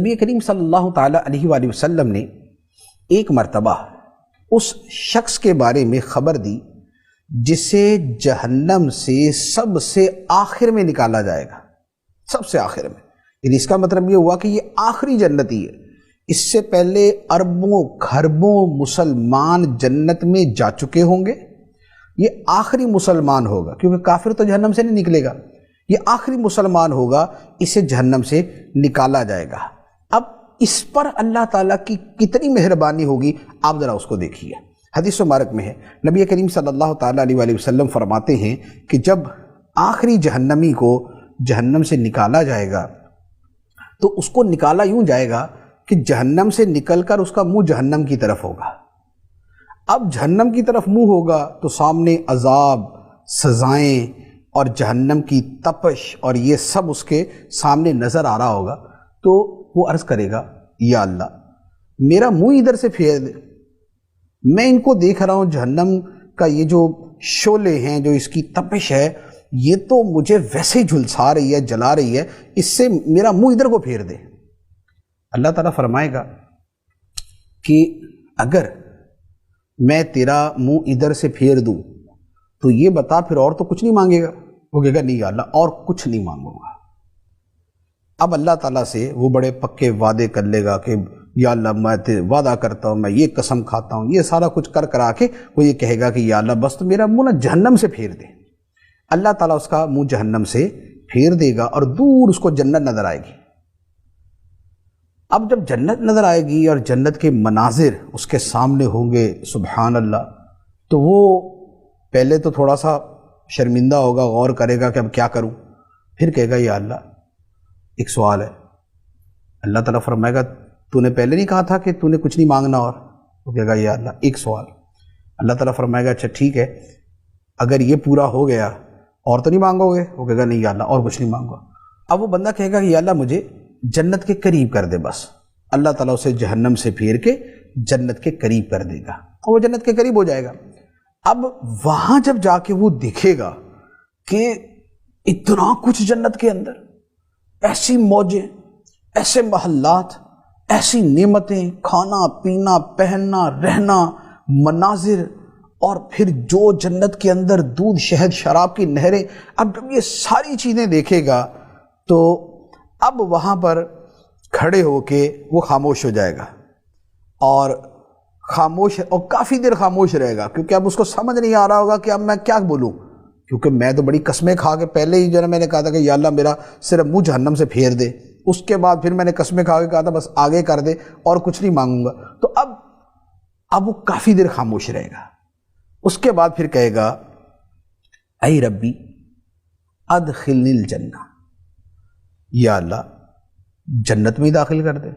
نبی کریم صلی اللہ تعالیٰ علیہ وآلہ وسلم نے ایک مرتبہ اس شخص کے بارے میں خبر دی جسے جہنم سے سب سے آخر میں نکالا جائے گا، سب سے آخر میں، یعنی اس کا مطلب یہ ہوا کہ یہ آخری جنتی ہے۔ اس سے پہلے اربوں کھربوں مسلمان جنت میں جا چکے ہوں گے، یہ آخری مسلمان ہوگا، کیونکہ کافر تو جہنم سے نہیں نکلے گا، یہ آخری مسلمان ہوگا، اسے جہنم سے نکالا جائے گا۔ اب اس پر اللہ تعالیٰ کی کتنی مہربانی ہوگی آپ ذرا اس کو دیکھیے۔ حدیث مبارک میں ہے، نبی کریم صلی اللہ تعالیٰ علیہ وآلہ وسلم فرماتے ہیں کہ جب آخری جہنمی کو جہنم سے نکالا جائے گا تو اس کو نکالا یوں جائے گا کہ جہنم سے نکل کر اس کا منہ جہنم کی طرف ہوگا۔ اب جہنم کی طرف منہ ہوگا تو سامنے عذاب، سزائیں اور جہنم کی تپش اور یہ سب اس کے سامنے نظر آ رہا ہوگا، تو وہ عرض کرے گا یا اللہ میرا منہ ادھر سے پھیر دے، میں ان کو دیکھ رہا ہوں، جہنم کا یہ جو شعلے ہیں، جو اس کی تپش ہے، یہ تو مجھے ویسے ہی جھلسا رہی ہے، جلا رہی ہے، اس سے میرا منہ ادھر کو پھیر دے۔ اللہ تعالیٰ فرمائے گا کہ اگر میں تیرا منہ ادھر سے پھیر دوں تو یہ بتا پھر اور تو کچھ نہیں مانگے گا؟ وہ کہے گا نہیں یا اللہ اور کچھ نہیں مانگوں گا۔ اب اللہ تعالیٰ سے وہ بڑے پکے وعدے کر لے گا کہ یا اللہ میں وعدہ کرتا ہوں، میں یہ قسم کھاتا ہوں، یہ سارا کچھ کر کرا کے وہ یہ کہے گا کہ یا اللہ بس تو میرا منہ نہ جہنم سے پھیر دے۔ اللہ تعالیٰ اس کا منہ جہنم سے پھیر دے گا اور دور اس کو جنت نظر آئے گی۔ اب جب جنت نظر آئے گی اور جنت کے مناظر اس کے سامنے ہوں گے، سبحان اللہ، تو وہ پہلے تو تھوڑا سا شرمندہ ہوگا، غور کرے گا کہ اب کیا کروں، پھر کہے گا یا اللہ ایک سوال ہے۔ اللہ تعالیٰ فرمائے گا تو نے پہلے نہیں کہا تھا کہ تو نے کچھ نہیں مانگنا؟ اور وہ کہے گا یا اللہ ایک سوال۔ اللہ تعالیٰ فرمائے گا اچھا ٹھیک ہے، اگر یہ پورا ہو گیا اور تو نہیں مانگو گے؟ وہ کہے گا نہیں یا اللہ اور کچھ نہیں مانگو۔ اب وہ بندہ کہے گا کہ یا اللہ مجھے جنت کے قریب کر دے بس۔ اللہ تعالیٰ اسے جہنم سے پھیر کے جنت کے قریب کر دے گا اور وہ جنت کے قریب ہو جائے گا۔ اب وہاں جب جا کے وہ دیکھے گا کہ اتنا کچھ جنت کے اندر، ایسی موجیں، ایسے محلات، ایسی نعمتیں، کھانا پینا پہننا رہنا، مناظر، اور پھر جو جنت کے اندر دودھ شہد شراب کی نہریں، اب جب یہ ساری چیزیں دیکھے گا تو اب وہاں پر کھڑے ہو کے وہ خاموش ہو جائے گا اور کافی دیر خاموش رہے گا، کیونکہ اب اس کو سمجھ نہیں آ رہا ہوگا کہ اب میں کیا بولوں، کیونکہ میں تو بڑی قسمیں کھا کے پہلے ہی جو ہے میں نے کہا تھا کہ یا اللہ میرا صرف منہ جہنم سے پھیر دے، اس کے بعد پھر میں نے قسمیں کھا کے کہا تھا بس آگے کر دے اور کچھ نہیں مانگوں گا۔ تو اب وہ کافی دیر خاموش رہے گا۔ اس کے بعد پھر کہے گا اے ربی ادخلنی الجنہ، یا اللہ جنت میں ہی داخل کر دے۔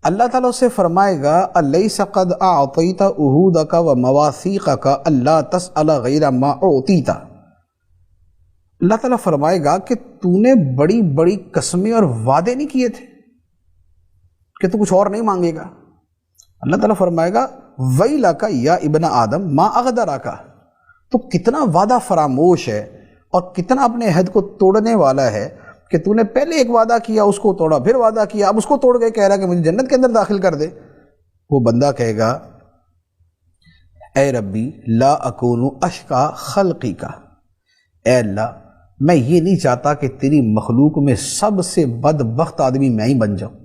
اللہ تعالیٰ سے فرمائے گا الیس قد اعطیت عہودک ومواثیقک الا تسأل غیر ما اعطیت۔ اللہ تعالیٰ فرمائے گا کہ تو نے بڑی بڑی قسمیں اور وعدے نہیں کیے تھے کہ تو کچھ اور نہیں مانگے گا؟ اللہ تعالیٰ فرمائے گا ویلک یا ابن آدم ما اغدرک، تو کتنا وعدہ فراموش ہے اور کتنا اپنے عہد کو توڑنے والا ہے کہ تو نے پہلے ایک وعدہ کیا، اس کو توڑا، پھر وعدہ کیا، اب اس کو توڑ کے کہہ رہا کہ مجھے جنت کے اندر داخل کر دے۔ وہ بندہ کہے گا اے ربی لا اکون اشقا خلقی کا، اے اللہ میں یہ نہیں چاہتا کہ تیری مخلوق میں سب سے بدبخت آدمی میں ہی بن جاؤں،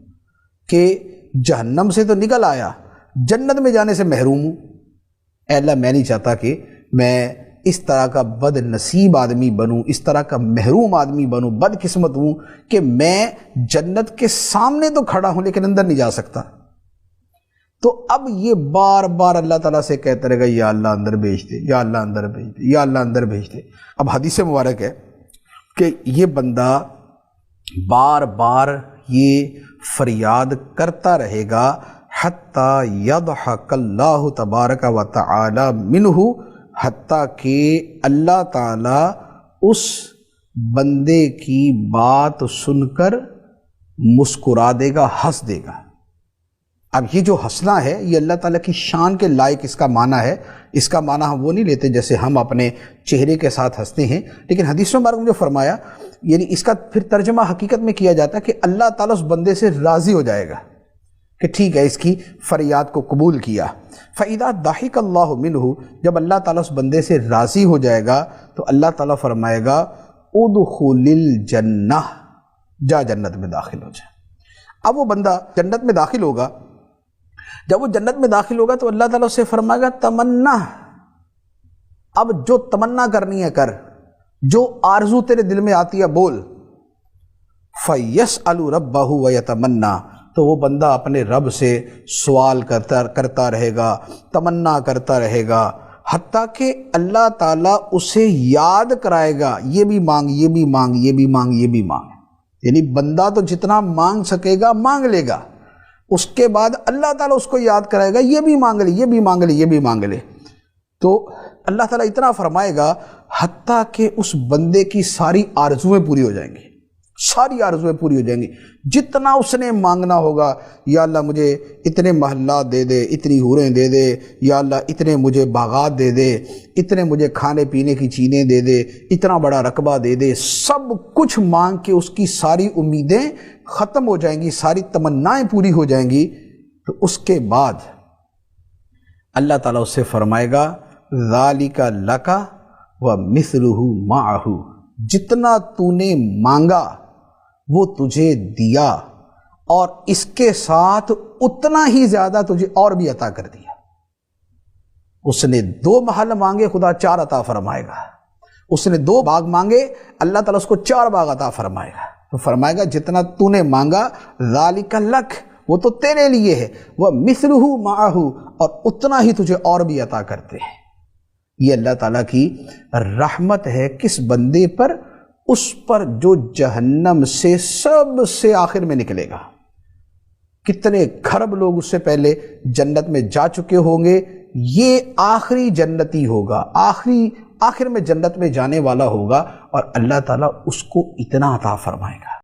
کہ جہنم سے تو نکل آیا، جنت میں جانے سے محروم ہوں۔ اے اللہ میں نہیں چاہتا کہ میں اس طرح کا بد نصیب آدمی بنوں، اس طرح کا محروم آدمی بنوں، بد قسمت ہوں کہ میں جنت کے سامنے تو کھڑا ہوں لیکن اندر نہیں جا سکتا۔ تو اب یہ بار بار اللہ تعالیٰ سے کہتا رہے گا یا اللہ اندر بھیج دے، یا اللہ اندر بھیج دے، یا اللہ اندر بھیج دے۔ اب حدیث مبارک ہے کہ یہ بندہ بار بار یہ فریاد کرتا رہے گا حتیٰ یضحک اللہ تبارک و تعالی منہ، حتیٰ کہ اللہ تعالیٰ اس بندے کی بات سن کر مسکرا دے گا، ہنس دے گا۔ اب یہ جو ہنسنا ہے یہ اللہ تعالیٰ کی شان کے لائق اس کا معنی ہے. اس کا معنی ہم وہ نہیں لیتے جیسے ہم اپنے چہرے کے ساتھ ہنستے ہیں، لیکن حدیث مبارک میں جو فرمایا یعنی اس کا پھر ترجمہ حقیقت میں کیا جاتا ہے کہ اللہ تعالیٰ اس بندے سے راضی ہو جائے گا کہ ٹھیک ہے اس کی فریاد کو قبول کیا. فَإِذَا ضَحِكَ اللَّهُ مِنْهُ، جب اللہ تعالیٰ اس بندے سے راضی ہو جائے گا تو اللہ تعالیٰ فرمائے گا اُدْخُلِ الْجَنَّةِ، جا جنت میں داخل ہو جائے. اب وہ بندہ جنت میں داخل ہوگا، جب وہ جنت میں داخل ہوگا تو اللہ تعالیٰ اسے فرمائے گا تمنا، اب جو تمنا کرنی ہے کر، جو آرزو تیرے دل میں آتی ہے بول. فَيَسْأَلُ رَبَّهُ وَيَتَمَنَّا، تو وہ بندہ اپنے رب سے سوال کرتا رہے گا، تمنا کرتا رہے گا، حتیٰ کہ اللہ تعالیٰ اسے یاد کرائے گا یہ بھی مانگ، یہ بھی مانگ، یہ بھی مانگ، یہ بھی مانگ. یعنی بندہ تو جتنا مانگ سکے گا مانگ لے گا، اس کے بعد اللہ تعالیٰ اس کو یاد کرائے گا یہ بھی مانگ لے، یہ بھی مانگ لے، یہ بھی مانگ لے. تو اللہ تعالیٰ اتنا فرمائے گا حتیٰ کہ اس بندے کی ساری آرزویں پوری ہو جائیں گی، ساری آرزویں پوری ہو جائیں گی. جتنا اس نے مانگنا ہوگا، یا اللہ مجھے اتنے محلات دے دے، اتنی حوریں دے دے، یا اللہ اتنے مجھے باغات دے دے، اتنے مجھے کھانے پینے کی چیزیں دے دے، اتنا بڑا رقبہ دے دے، سب کچھ مانگ کے اس کی ساری امیدیں ختم ہو جائیں گی، ساری تمنائیں پوری ہو جائیں گی. تو اس کے بعد اللہ تعالیٰ اس سے فرمائے گا ذَلِكَ لَكَ وَمِثْلُهُ مَعَهُ، جتنا تو نے مانگا وہ تجھے دیا اور اس کے ساتھ اتنا ہی زیادہ تجھے اور بھی عطا کر دیا. اس نے 2 محل مانگے، خدا 4 عطا فرمائے گا. اس نے 2 باغ مانگے، اللہ تعالیٰ اس کو 4 باغ عطا فرمائے گا. تو فرمائے گا جتنا تو نے مانگا ذالک لک، وہ تو تیرے لیے ہے، وَمِثْلُهُ مَعَهُ، اور اتنا ہی تجھے اور بھی عطا کرتے ہیں. یہ اللہ تعالیٰ کی رحمت ہے کس بندے پر؟ اس پر جو جہنم سے سب سے آخر میں نکلے گا. کتنے کھرب لوگ اس سے پہلے جنت میں جا چکے ہوں گے، یہ آخری جنتی ہوگا، آخر میں جنت میں جانے والا ہوگا، اور اللہ تعالیٰ اس کو اتنا عطا فرمائے گا.